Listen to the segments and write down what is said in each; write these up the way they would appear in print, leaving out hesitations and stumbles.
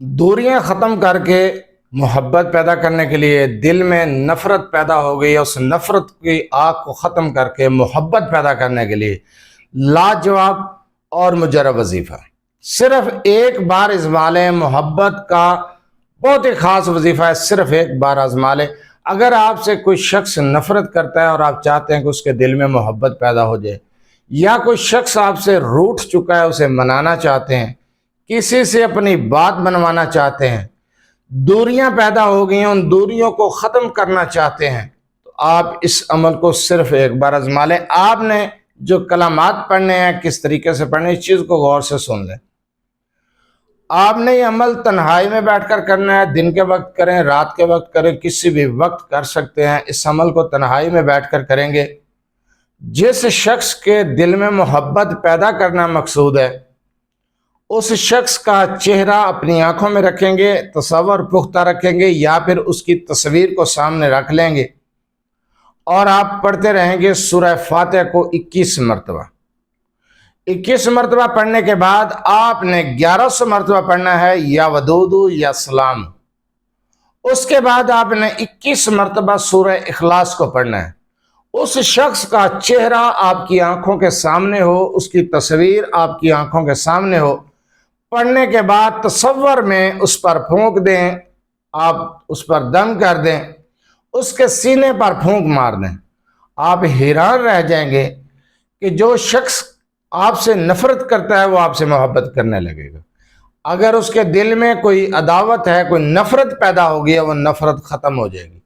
दूरियां ख़त्म करके मोहब्बत पैदा करने के लिए दिल में नफ़रत पैदा हो गई है। उस नफ़रत की आग को ख़त्म करके मोहब्बत पैदा करने के लिए लाजवाब और मुजरब वजीफ़ा, सिर्फ एक बार आज़मा लें। मोहब्बत का बहुत ही ख़ास वजीफ़ा है, सिर्फ एक बार आज़मा लें। अगर आपसे कोई शख्स नफ़रत करता है और आप चाहते हैं कि उसके दिल में मोहब्बत पैदा हो जाए, या कोई शख्स आपसे रूठ चुका है, उसे मनाना चाहते हैं, किसी से अपनी बात बनवाना चाहते हैं, दूरियां पैदा हो गई हैं, उन दूरियों को ख़त्म करना चाहते हैं, तो आप इस अमल को सिर्फ एक बार आज़मा लें। आपने जो कलामात पढ़ने हैं, किस तरीके से पढ़ने, इस चीज़ को गौर से सुन लें। आपने ये अमल तन्हाई में बैठकर करना है, दिन के वक्त करें, रात के वक्त करें, किसी भी वक्त कर सकते हैं। इस अमल को तन्हाई में बैठकर करेंगे। जिस शख्स के दिल में मोहब्बत पैदा करना मकसूद है, उस शख्स का चेहरा अपनी आंखों में रखेंगे, तसव्वुर पुख्ता रखेंगे, या फिर उसकी तस्वीर को सामने रख लेंगे और आप पढ़ते रहेंगे सूरह फातिहा को 21 मरतबा। 21 मरतबा पढ़ने के बाद आपने 1100 मरतबा पढ़ना है या वदूदु या सलाम। उसके बाद आपने 21 मरतबा सूरह इखलास को पढ़ना है। उस शख्स का चेहरा आपकी आंखों के सामने हो, उसकी तस्वीर आपकी आंखों के सामने हो। पढ़ने के बाद तसव्वुर में उस पर फूंक दें, आप उस पर दम कर दें, उसके सीने पर फूंक मार दें। आप हैरान रह जाएंगे कि जो शख्स आपसे नफरत करता है वो आपसे मोहब्बत करने लगेगा। अगर उसके दिल में कोई अदावत है, कोई नफरत पैदा हो गई है, वो नफरत ख़त्म हो जाएगी।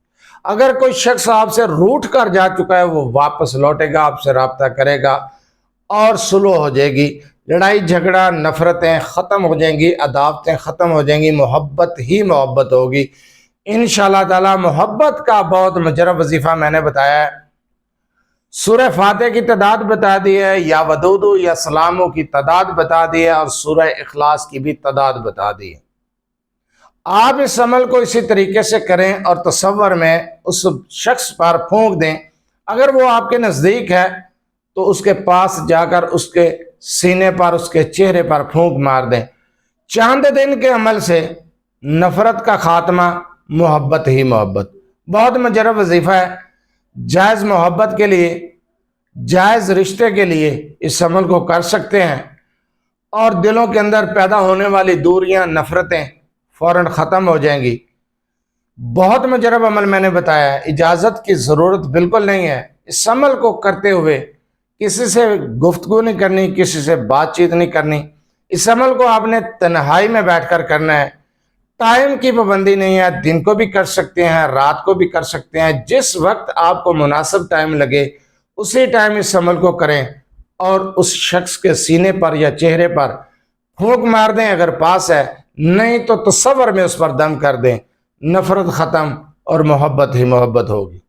अगर कोई शख्स आपसे रूठ कर जा चुका है, वो वापस लौटेगा, आपसे रब्ता करेगा और सुलह हो जाएगी। लड़ाई झगड़ा नफरतें ख़त्म हो जाएंगी, अदावतें ख़त्म हो जाएंगी, मोहब्बत ही मोहब्बत होगी इंशाअल्लाह ताला। मोहब्बत का बहुत मुजरब वजीफ़ा मैंने बताया है। सूरह फातिहा की तादाद बता दी है, या वदूदु या सलामों की तादाद बता दी है, और सूरह इखलास की भी तादाद बता दी है। आप इस अमल को इसी तरीके से करें और तसव्वुर में उस शख्स पर फूंक दें। अगर वो आपके नज़दीक है तो उसके पास जाकर उसके सीने पर, उसके चेहरे पर फूंक मार दें। चांद दिन के अमल से नफरत का खात्मा, मोहब्बत ही मोहब्बत। बहुत मुजरब वजीफ़ा है। जायज़ मोहब्बत के लिए, जायज़ रिश्ते के लिए इस अमल को कर सकते हैं और दिलों के अंदर पैदा होने वाली दूरियां, नफरतें फ़ौरन ख़त्म हो जाएंगी। बहुत मुजरब अमल मैंने बताया है, इजाज़त की ज़रूरत बिल्कुल नहीं है। इस अमल को करते हुए किसी से गुफ्तगू नहीं करनी, किसी से बातचीत नहीं करनी। इस अमल को आपने तन्हाई में बैठकर करना है। टाइम की पाबंदी नहीं है, दिन को भी कर सकते हैं, रात को भी कर सकते हैं। जिस वक्त आपको मुनासिब टाइम लगे उसी टाइम इस अमल को करें और उस शख्स के सीने पर या चेहरे पर फूंक मार दें अगर पास है, नहीं तो तसव्वुर में उस पर दम कर दें। नफरत ख़त्म और मोहब्बत ही मोहब्बत होगी।